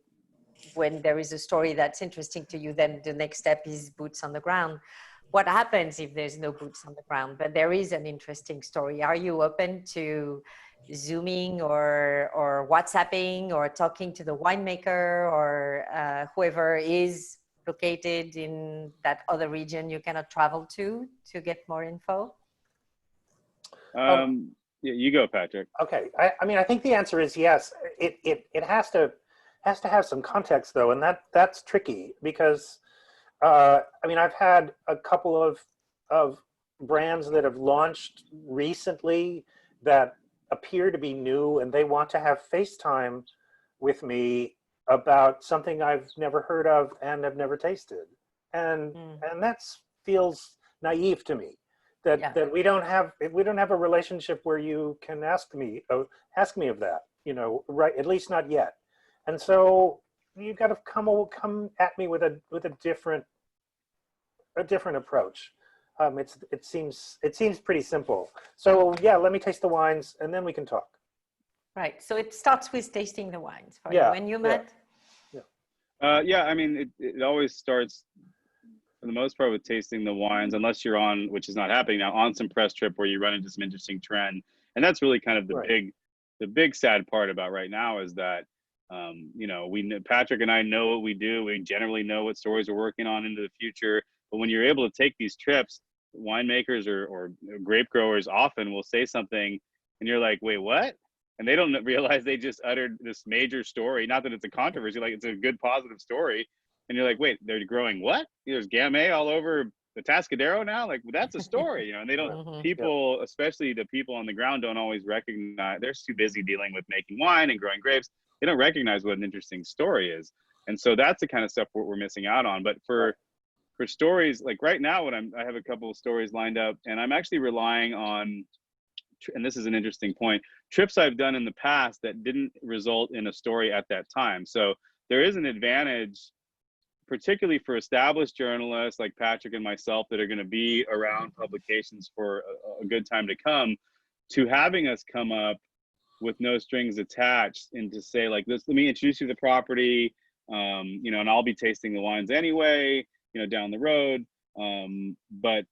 when there is a story that's interesting to you, then the next step is boots on the ground. What happens if there's no boots on the ground, but there is an interesting story? Are you open to Zooming or WhatsApping or talking to the winemaker or whoever is located in that other region you cannot travel to get more info? Yeah, you go, Patrick. Okay. I think the answer is yes. It has to have some context, though, and that's tricky, because I've had a couple of brands that have launched recently that appear to be new, and they want to have FaceTime with me about something I've never heard of and have never tasted, and that feels naive to me. That we don't have a relationship where you can ask me of that, right? At least not yet. And so you've got to come at me with a different approach. It seems pretty simple. So yeah, let me taste the wines and then we can talk. Right. So it starts with tasting the wines for you. And you, Matt? Yeah. It always starts for the most part with tasting the wines, unless you're on, which is not happening now, on some press trip where you run into some interesting trend. And that's really kind of the big sad part about right now is that, you know, Patrick and I know what we do. We generally know what stories we're working on into the future. But when you're able to take these trips, winemakers or grape growers often will say something and you're like, wait, what? And they don't realize they just uttered this major story. Not that it's a controversy, like it's a good positive story. And you're like, wait, they're growing what? There's Gamay all over the Tascadero now? Like, that's a story, you know, and they don't, people, especially the people on the ground, don't always recognize, they're too busy dealing with making wine and growing grapes. They don't recognize what an interesting story is. And so that's the kind of stuff we're missing out on. But for stories, like right now, I have a couple of stories lined up, and I'm actually relying on, and this is an interesting point, trips I've done in the past that didn't result in a story at that time. So there is an advantage, particularly for established journalists like Patrick and myself that are going to be around publications for a good time to come, to having us come up with no strings attached and to say like, let me introduce you to the property, you know, and I'll be tasting the wines anyway, you know, down the road. But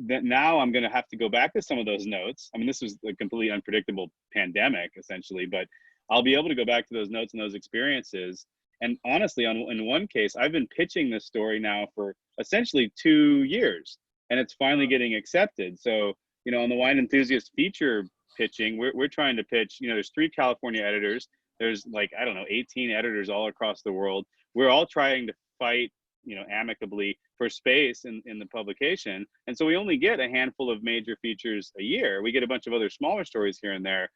that now I'm going to have to go back to some of those notes. I mean, this was a completely unpredictable pandemic essentially, but I'll be able to go back to those notes and those experiences. And honestly, in one case, I've been pitching this story now for essentially 2 years, and it's finally getting accepted. So, you know, on the Wine Enthusiast feature pitching, we're trying to pitch, you know, there's 3 California editors. There's like, I don't know, 18 editors all across the world. We're all trying to fight, you know, amicably for space in the publication. And so we only get a handful of major features a year. We get a bunch of other smaller stories here and there.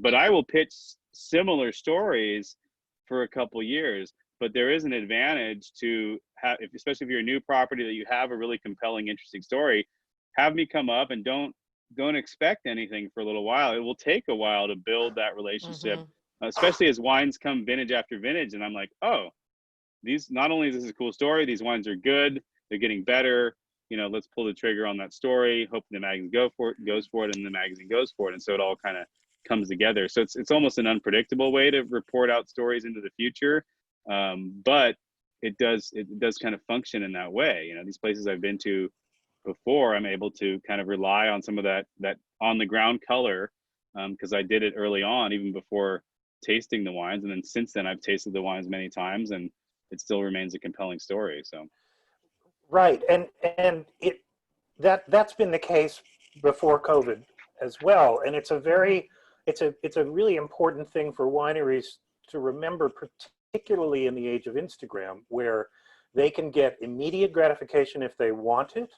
But I will pitch similar stories for a couple years, but there is an advantage to have, especially if you're a new property that you have a really compelling, interesting story, have me come up and don't expect anything for a little while. It will take a while to build that relationship, especially as wines come vintage after vintage. And I'm like, oh, these, not only is this a cool story, these wines are good, they're getting better, you know, let's pull the trigger on that story, hope the magazine goes for it, and the magazine goes for it. And so it all kind of comes together. So it's almost an unpredictable way to report out stories into the future. But it does kind of function in that way. You know, these places I've been to before, I'm able to kind of rely on some of that on the ground color, because I did it early on, even before tasting the wines. And then since then I've tasted the wines many times and it still remains a compelling story. So. Right. And that's been the case before COVID as well. And it's a really important thing for wineries to remember, particularly in the age of Instagram, where they can get immediate gratification if they want it,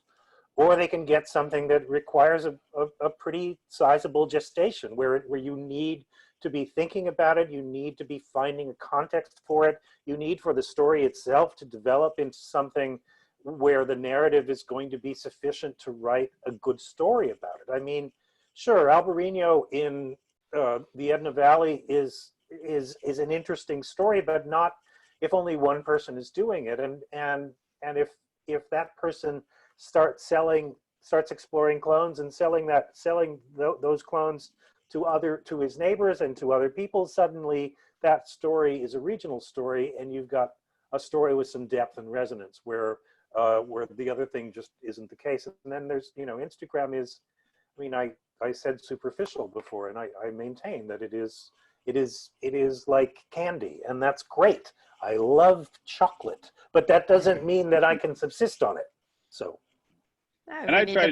or they can get something that requires a pretty sizable gestation, where you need to be thinking about it, you need to be finding a context for it, you need for the story itself to develop into something where the narrative is going to be sufficient to write a good story about it. I mean, sure, Albarino in the Edna Valley is an interesting story, but not if only one person is doing it. And if that person starts exploring clones and selling those clones to his neighbors and to other people, suddenly that story is a regional story, and you've got a story with some depth and resonance where the other thing just isn't the case. And then there's, you know, Instagram is, I mean, I said superficial before, and I maintain that it is like candy, and that's great. I love chocolate, but that doesn't mean that I can subsist on it. So, and I try to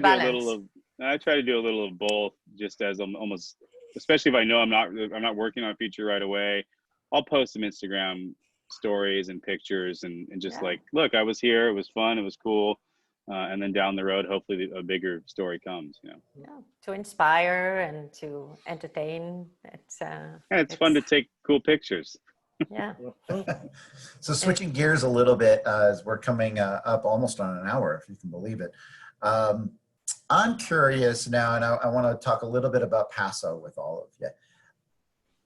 do a little of both, just as I'm almost, especially if I know I'm not working on a feature right away, I'll post some Instagram stories and pictures and just like, look, I was here, it was fun, it was cool. And then down the road, hopefully a bigger story comes, you know. Yeah, to inspire and to entertain. It's fun to take cool pictures. Yeah. So switching gears a little bit, as we're coming up almost on an hour, if you can believe it. I'm curious now, and I want to talk a little bit about Paso with all of you.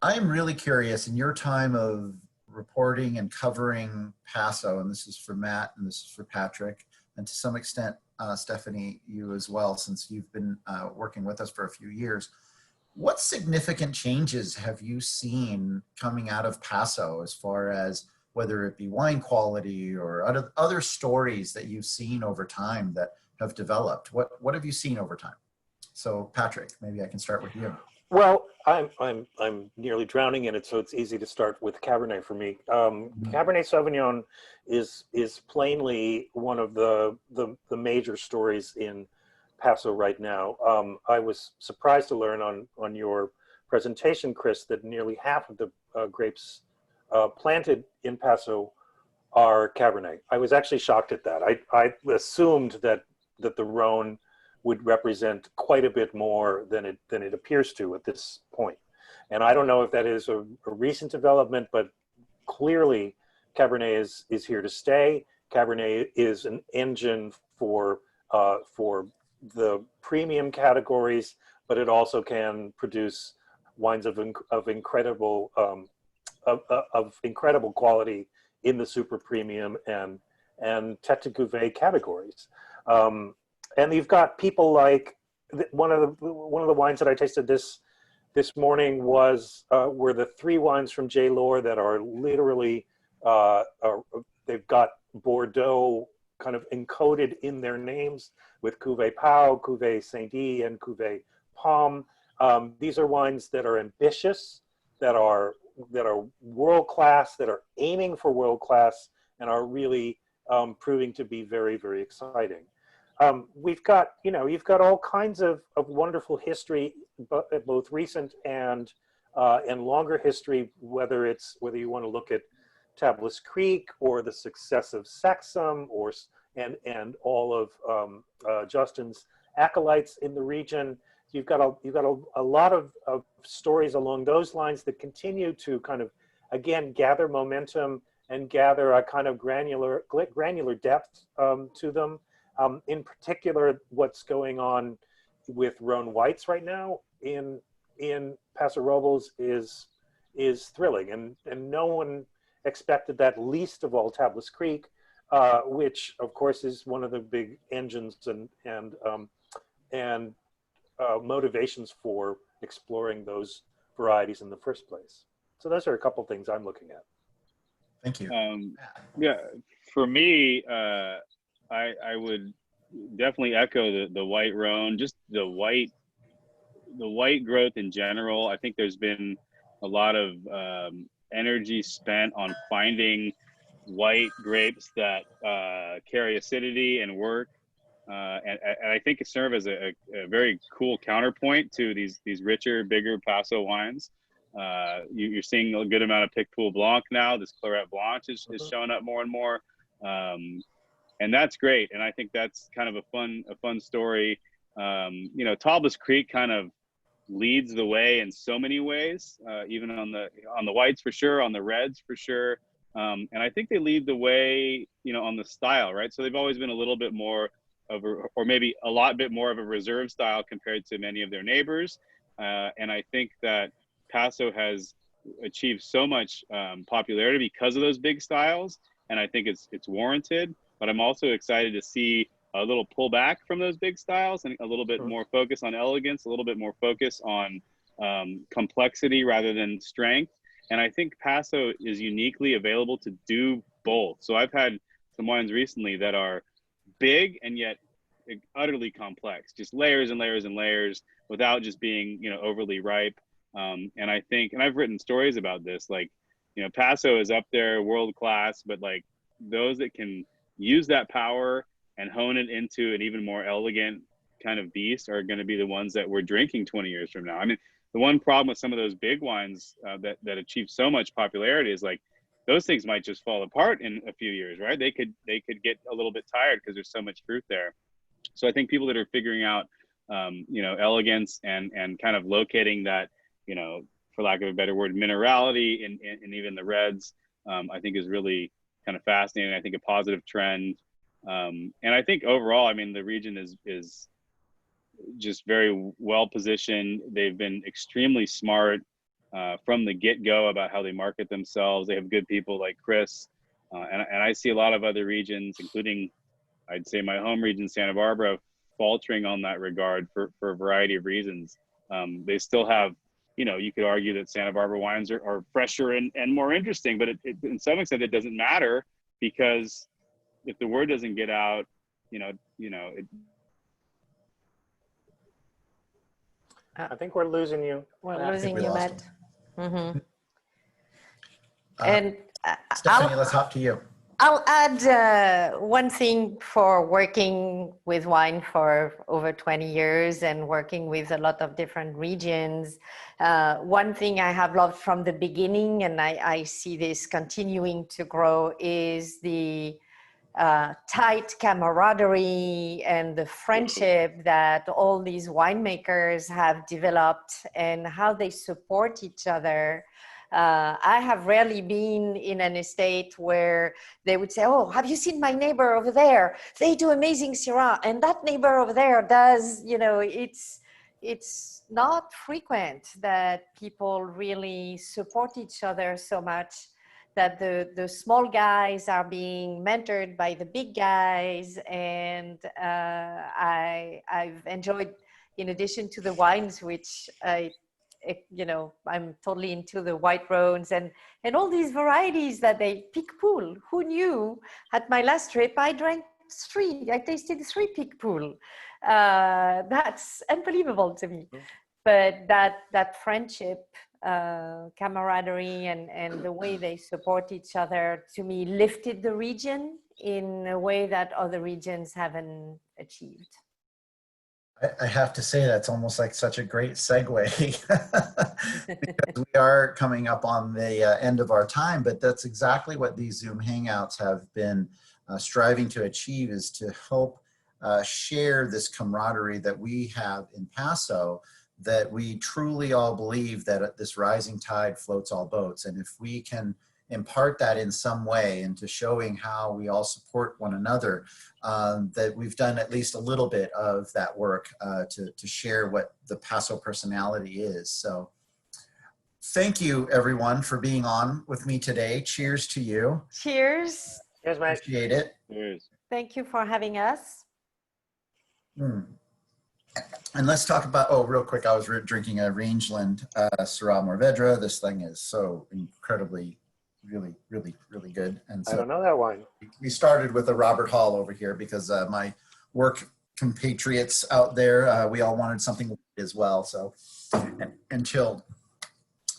I'm really curious, in your time of reporting and covering Paso, and this is for Matt and this is for Patrick, and to some extent, Stephanie, you as well, since you've been working with us for a few years. What significant changes have you seen coming out of Paso as far as whether it be wine quality or other stories that you've seen over time that have developed. What have you seen over time? So Patrick, maybe I can start with you. Well, I'm nearly drowning in it, so it's easy to start with Cabernet for me. Cabernet Sauvignon is plainly one of the major stories in Paso right now. I was surprised to learn on your presentation, Chris, that nearly half of the grapes planted in Paso are Cabernet. I was actually shocked at that. I assumed that the Rhone would represent quite a bit more than it appears to at this point. And I don't know if that is a recent development, but clearly Cabernet is here to stay. Cabernet is an engine for the premium categories, but it also can produce wines of incredible quality in the super premium and tête de cuvée categories. And you've got people like one of the wines that I tasted this morning were the 3 wines from J. Lohr that are literally they've got Bordeaux kind of encoded in their names with Cuvée Pau, Cuvée Saint-Die, and Cuvée Pomme. These are wines that are ambitious, that are world class, that are aiming for world class, and are really proving to be very, very exciting. We've got, you've got all kinds of wonderful history, both recent and longer history, whether you want to look at Tablas Creek or the success of Sexum and all of Justin's acolytes in the region. You've got a lot of stories along those lines that continue to kind of, again, gather momentum and gather a kind of granular depth to them. In particular, what's going on with Rhone whites right now in Paso Robles is thrilling, and no one expected that, least of all Tablas Creek, which of course is one of the big engines and motivations for exploring those varieties in the first place. So those are a couple things I'm looking at. Thank you. Yeah, for me, I would definitely echo the white Rhone, just the white growth in general. I think there's been a lot of energy spent on finding white grapes that carry acidity and work, and I think it serves as a very cool counterpoint to these richer, bigger Paso wines. You're seeing a good amount of Picpoul Blanc now. This Claret Blanche is showing up more and more. And that's great, and I think that's kind of a fun story. Tablas Creek kind of leads the way in so many ways, even on the whites for sure, on the reds for sure, and I think they lead the way, on the style, right? So they've always been a little bit more or maybe a lot bit more of a reserve style compared to many of their neighbors, and I think that Paso has achieved so much popularity because of those big styles, and I think it's warranted. But I'm also excited to see a little pullback from those big styles and a little bit more focus on elegance, a little bit more focus on complexity rather than strength. And I think Paso is uniquely available to do both. So I've had some wines recently that are big and yet utterly complex, just layers and layers and layers without just being, overly ripe. And I think, and I've written stories about this, like, Paso is up there world class, but like those that can use that power and hone it into an even more elegant kind of beast are going to be the ones that we're drinking 20 years from now. I mean, the one problem with some of those big wines that achieve so much popularity is like those things might just fall apart in a few years, right? They could get a little bit tired because there's so much fruit there. So I think people that are figuring out, elegance and kind of locating that, for lack of a better word, minerality in even the reds, I think is really kind of fascinating. I think a positive trend. And I think overall, I mean, the region is just very well positioned. They've been extremely smart from the get-go about how they market themselves. They have good people like Chris. And I see a lot of other regions, including, I'd say, my home region, Santa Barbara, faltering on that regard for a variety of reasons. They still have you know, you could argue that Santa Barbara wines are fresher and more interesting, but in some extent it doesn't matter, because if the word doesn't get out, I think we're losing you. We're I think losing we you, lost Matt. him. Mhm. Uh, And Stephanie, let's hop to you. I'll add one thing for working with wine for over 20 years and working with a lot of different regions. One thing I have loved from the beginning, and I see this continuing to grow, is the tight camaraderie and the friendship that all these winemakers have developed and how they support each other. I have rarely been in an estate where they would say, oh, have you seen my neighbor over there? They do amazing Syrah. And that neighbor over there does, it's not frequent that people really support each other so much, that the small guys are being mentored by the big guys. And I've enjoyed, in addition to the wines, which I'm totally into the white Rhones and all these varieties that they pick pool. Who knew? At my last trip, I tasted three pick pool. That's unbelievable to me. But that friendship, camaraderie, and the way they support each other, to me, lifted the region in a way that other regions haven't achieved. I have to say that's almost like such a great segue because we are coming up on the end of our time, but that's exactly what these Zoom Hangouts have been striving to achieve, is to help share this camaraderie that we have in Paso, that we truly all believe that this rising tide floats all boats. And if we can impart that in some way into showing how we all support one another, that we've done at least a little bit of that work to share what the Paso personality is. So thank you everyone for being on with me today. Cheers to you. Cheers. Cheers, mate. Appreciate it. Cheers. Thank you for having us. And let's talk about, oh, real quick, I was drinking a Rangeland Syrah Mourvedre. This thing is so incredibly, really, really, really good. And so I don't know that wine. we started with a Robert Hall over here because my work compatriots out there, we all wanted something as well. So, and chilled.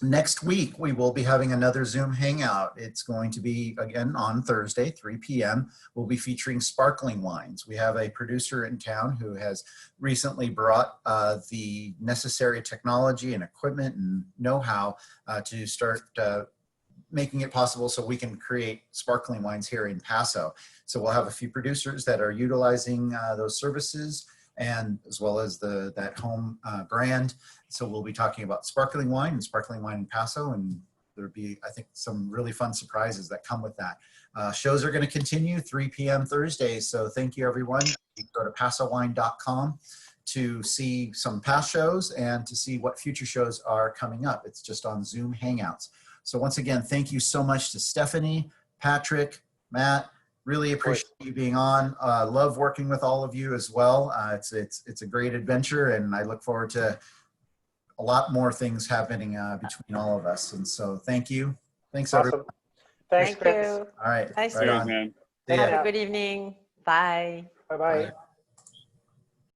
Next week, we will be having another Zoom Hangout. It's going to be, again, on Thursday, 3 p.m. We'll be featuring sparkling wines. We have a producer in town who has recently brought the necessary technology and equipment and know-how to start making it possible so we can create sparkling wines here in Paso. So we'll have a few producers that are utilizing those services, and as well as that home brand. So we'll be talking about sparkling wine in Paso, and there'll be, I think, some really fun surprises that come with that. Shows are going to continue 3 p.m. Thursdays. So thank you, everyone. You can go to pasowine.com to see some past shows and to see what future shows are coming up. It's just on Zoom Hangouts. So once again, thank you so much to Stephanie, Patrick, Matt. Really appreciate you being on. Love working with all of you as well. It's a great adventure, and I look forward to a lot more things happening between all of us. And so thank you. Thanks, Awesome. everyone. Thanks, Thank Chris. you. All right. Nice Right Cheers, on. man. See ya. Have a good evening. Bye. Bye-bye. Bye.